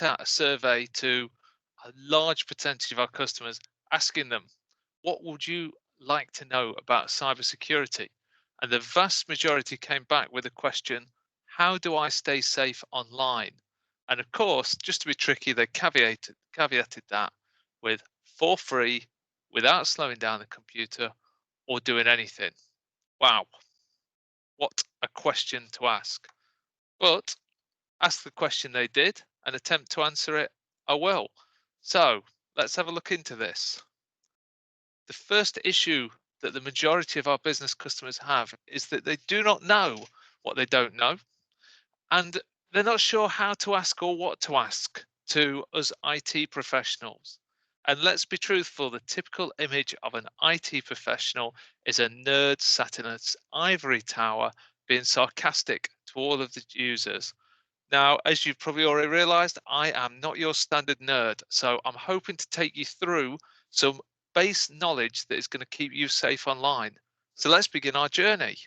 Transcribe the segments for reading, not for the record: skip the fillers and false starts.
out a survey to a large percentage of our customers, asking them, what would you like to know about cybersecurity? And the vast majority came back with a question, how do I stay safe online? And of course, just to be tricky, they caveated that with for free, without slowing down the computer or doing anything. Wow, what a question to ask. But ask the question they did and attempt to answer it, I will. So let's have a look into this. The first issue that the majority of our business customers have is that they do not know what they don't know, and they're not sure how to ask or what to ask to us IT professionals. And let's be truthful, the typical image of an IT professional is a nerd sat in an ivory tower being sarcastic to all of the users. Now, as you've probably already realized, I am not your standard nerd, so I'm hoping to take you through some base knowledge that is going to keep you safe online. So let's begin our journey.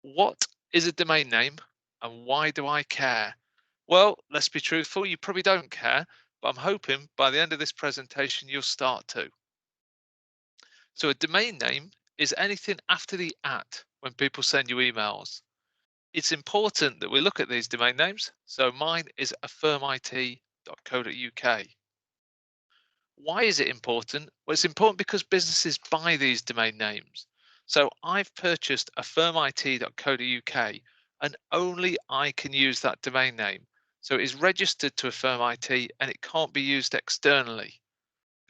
What is a domain name and why do I care? Well, let's be truthful, you probably don't care, but I'm hoping by the end of this presentation you'll start to. So a domain name is anything after the at when people send you emails. It's important that we look at these domain names. So mine is affirmit.co.uk. Why is it important? Well, it's important because businesses buy these domain names. So I've purchased affirmit.co.uk and only I can use that domain name. So it is registered to Affirm IT and it can't be used externally.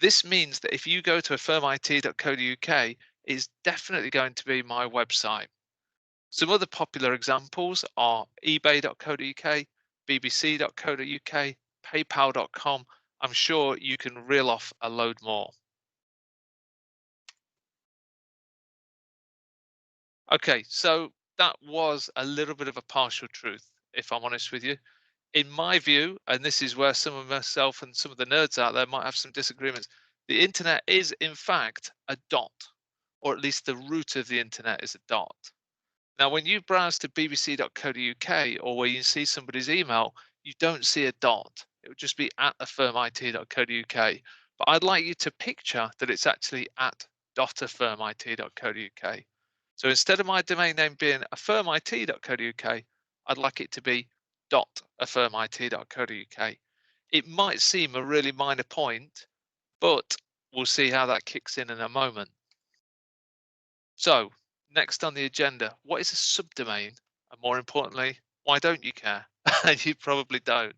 This means that if you go to affirmit.co.uk, it's definitely going to be my website. Some other popular examples are ebay.co.uk, bbc.co.uk, paypal.com. I'm sure you can reel off a load more. Okay, so that was a little bit of a partial truth, if I'm honest with you. In my view, and this is where some of myself and some of the nerds out there might have some disagreements, the internet is in fact a dot, or at least the root of the internet is a dot. Now, when you browse to bbc.co.uk or where you see somebody's email, you don't see a dot. It would just be at affirmit.co.uk. But I'd like you to picture that it's actually at .affirmit.co.uk. So instead of my domain name being affirmit.co.uk, I'd like it to be .affirmit.co.uk. It might seem a really minor point, but we'll see how that kicks in a moment. So, next on the agenda, what is a subdomain? And more importantly, why don't you care? You probably don't.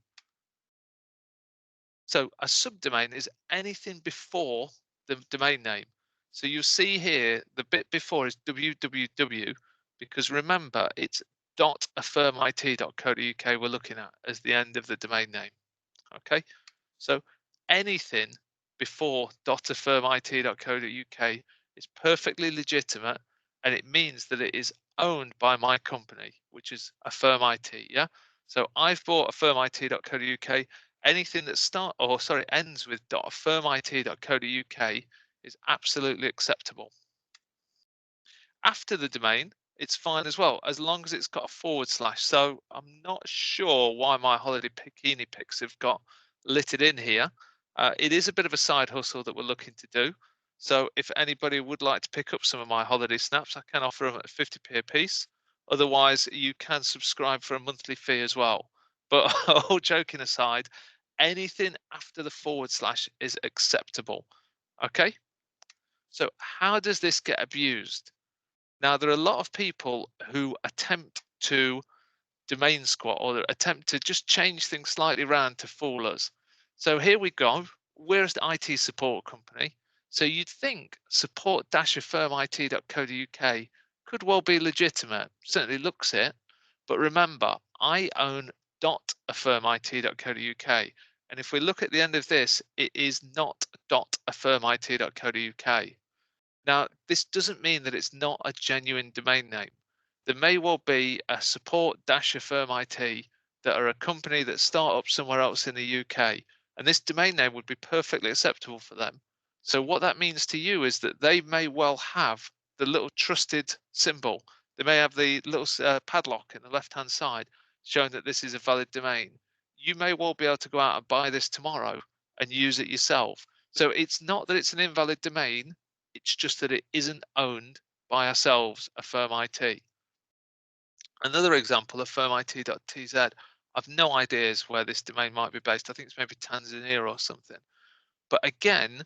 So, a subdomain is anything before the domain name. So, you see here, the bit before is www, because remember, it's .affirmit.co.uk we're looking at as the end of the domain name. Okay, so anything before .affirmit.co.uk is perfectly legitimate and it means that it is owned by my company, which is Affirm IT. Yeah. So I've bought affirmit.co.uk. Anything that ends with .affirmit.co.uk is absolutely acceptable. After the domain, it's fine as well, as long as it's got a forward slash. So I'm not sure why my holiday bikini pics have got littered in here. It is a bit of a side hustle that we're looking to do. So if anybody would like to pick up some of my holiday snaps, I can offer them at 50p a piece. Otherwise, you can subscribe for a monthly fee as well. But all joking aside, anything after the forward slash is acceptable. Okay. So how does this get abused? Now, there are a lot of people who attempt to domain squat or attempt to just change things slightly around to fool us. So here we go. We're an IT support company. So you'd think support-affirmit.co.uk could well be legitimate. Certainly looks it. But remember, I own .affirmit.co.uk. And if we look at the end of this, it is not .affirmit.co.uk. Now, this doesn't mean that it's not a genuine domain name. There may well be a support-affirm IT that are a company that start up somewhere else in the UK, and this domain name would be perfectly acceptable for them. So what that means to you is that they may well have the little trusted symbol. They may have the little padlock in the left-hand side showing that this is a valid domain. you may well be able to go out and buy this tomorrow and use it yourself. So it's not that it's an invalid domain, it's just that it isn't owned by ourselves, Affirm IT. Another example, affirmit.tz. I've no ideas where this domain might be based. I think it's maybe Tanzania or something. But again,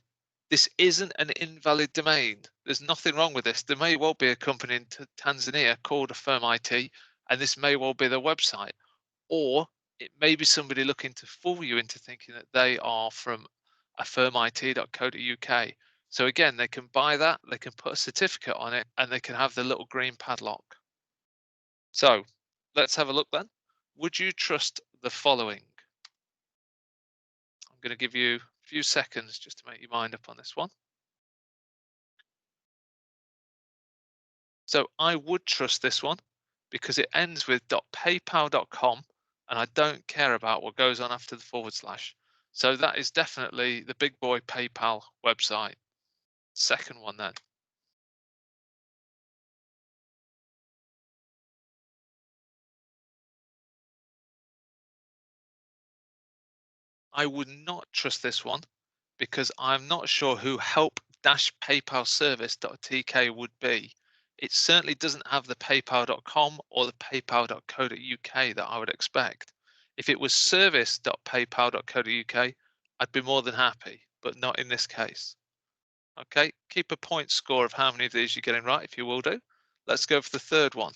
this isn't an invalid domain. There's nothing wrong with this. There may well be a company in Tanzania called Affirm IT, and this may well be their website. Or it may be somebody looking to fool you into thinking that they are from affirmit.co.uk. So again, they can buy that, they can put a certificate on it, and they can have the little green padlock. So let's have a look then. Would you trust the following? I'm going to give you a few seconds just to make your mind up on this one. So I would trust this one because it ends with .paypal.com and I don't care about what goes on after the forward slash. So that is definitely the big boy PayPal website. Second one then. I would not trust this one because I'm not sure who help-paypalservice.tk would be. It certainly doesn't have the paypal.com or the paypal.co.uk that I would expect. If it was service.paypal.co.uk, I'd be more than happy, but not in this case. Okay, keep a point score of how many of these you're getting right if you will do. Let's go for the third one.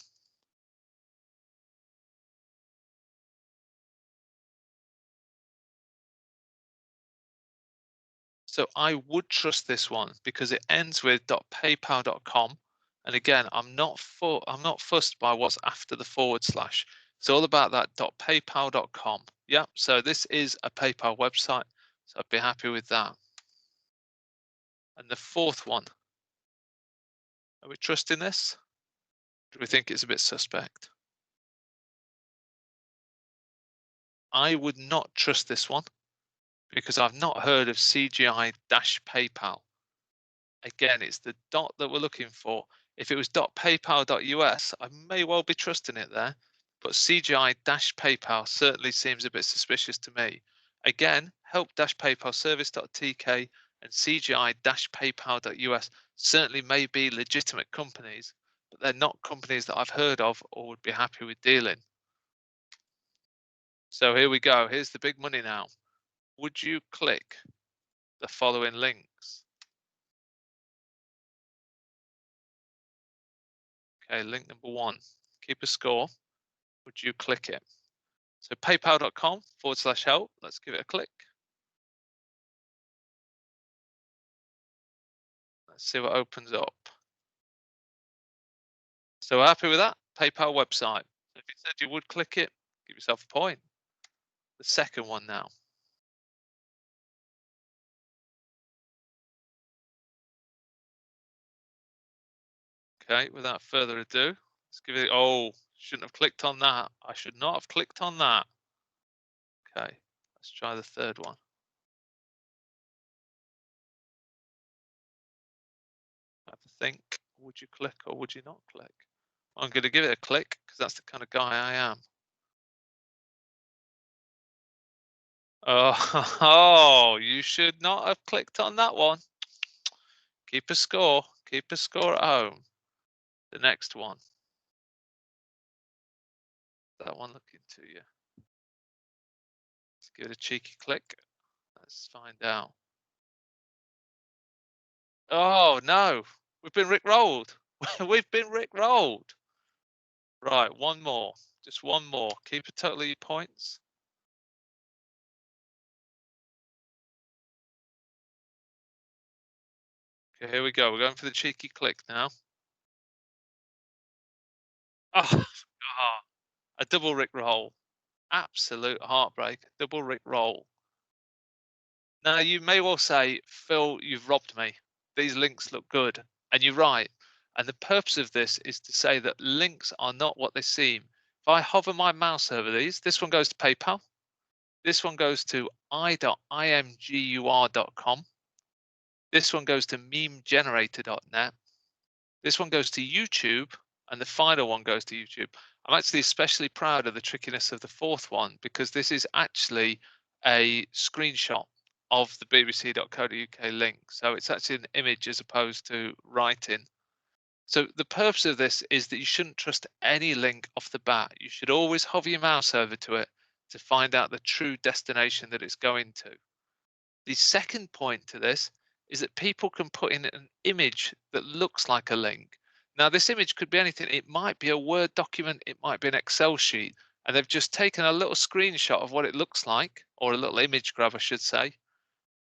So I would trust this one because it ends with .paypal.com. And again, I'm not fussed by what's after the forward slash. It's all about that .paypal.com. Yeah, so this is a PayPal website. So I'd be happy with that. And the fourth one, are we trusting this? Do we think it's a bit suspect? I would not trust this one because I've not heard of CGI-PayPal. Again, it's the dot that we're looking for. If it was .paypal.us, I may well be trusting it there, but CGI-PayPal certainly seems a bit suspicious to me. Again, help-paypalservice.tk and CGI-paypal.us certainly may be legitimate companies, but they're not companies that I've heard of or would be happy with dealing. So here we go. Here's the big money now. Would you click the following links? Okay, link number one, keep a score. Would you click it? So paypal.com/help. Let's give it a click. Let's see what opens up. So happy with that? PayPal website. If you said you would click it, give yourself a point. The second one now. Okay, without further ado, let's give it. Oh, shouldn't have clicked on that. I should not have clicked on that. Okay, let's try the third one. Have to think. Would you click or would you not click? I'm going to give it a click because that's the kind of guy I am. Oh, oh, you should not have clicked on that one. Keep a score. Keep a score at home. The next one. That one looking to you. Let's give it a cheeky click. Let's find out. Oh no, we've been rickrolled. We've been rickrolled. Right, one more. Just one more. Keep a total of your points. Okay, here we go. We're going for the cheeky click now. Oh, ah, a double rickroll. Absolute heartbreak. Double rickroll. Now, you may well say, Phil, you've robbed me. These links look good. And you're right. And the purpose of this is to say that links are not what they seem. If I hover my mouse over these, this one goes to PayPal. This one goes to i.imgur.com. This one goes to memegenerator.net. This one goes to YouTube. And the final one goes to YouTube. I'm actually especially proud of the trickiness of the fourth one because this is actually a screenshot of the bbc.co.uk link. So it's actually an image as opposed to writing. So the purpose of this is that you shouldn't trust any link off the bat. You should always hover your mouse over to it to find out the true destination that it's going to. The second point to this is that people can put in an image that looks like a link. Now, this image could be anything. It might be a Word document, it might be an Excel sheet, and they've just taken a little screenshot of what it looks like, or a little image grab, I should say,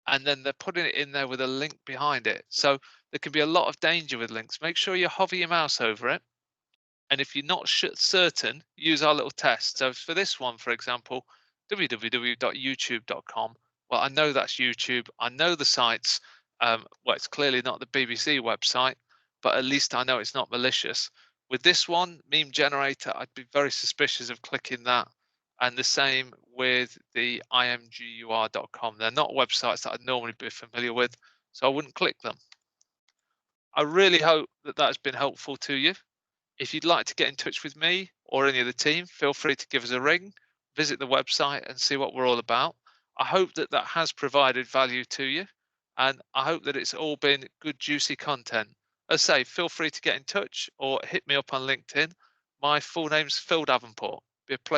and then they're putting it in there with a link behind it. So there can be a lot of danger with links. Make sure you hover your mouse over it. And if you're not certain, use our little test. So for this one, for example, www.youtube.com. Well, I know that's YouTube. I know the site's, well, it's clearly not the BBC website, but at least I know it's not malicious. With this one, meme generator, I'd be very suspicious of clicking that. And the same with the imgur.com. They're not websites that I'd normally be familiar with, so I wouldn't click them. I really hope that that has been helpful to you. If you'd like to get in touch with me or any of the team, feel free to give us a ring, visit the website and see what we're all about. I hope that that has provided value to you, and I hope that it's all been good, juicy content. As I say, feel free to get in touch or hit me up on LinkedIn. My full name's Phil Davenport. Be a pleasure.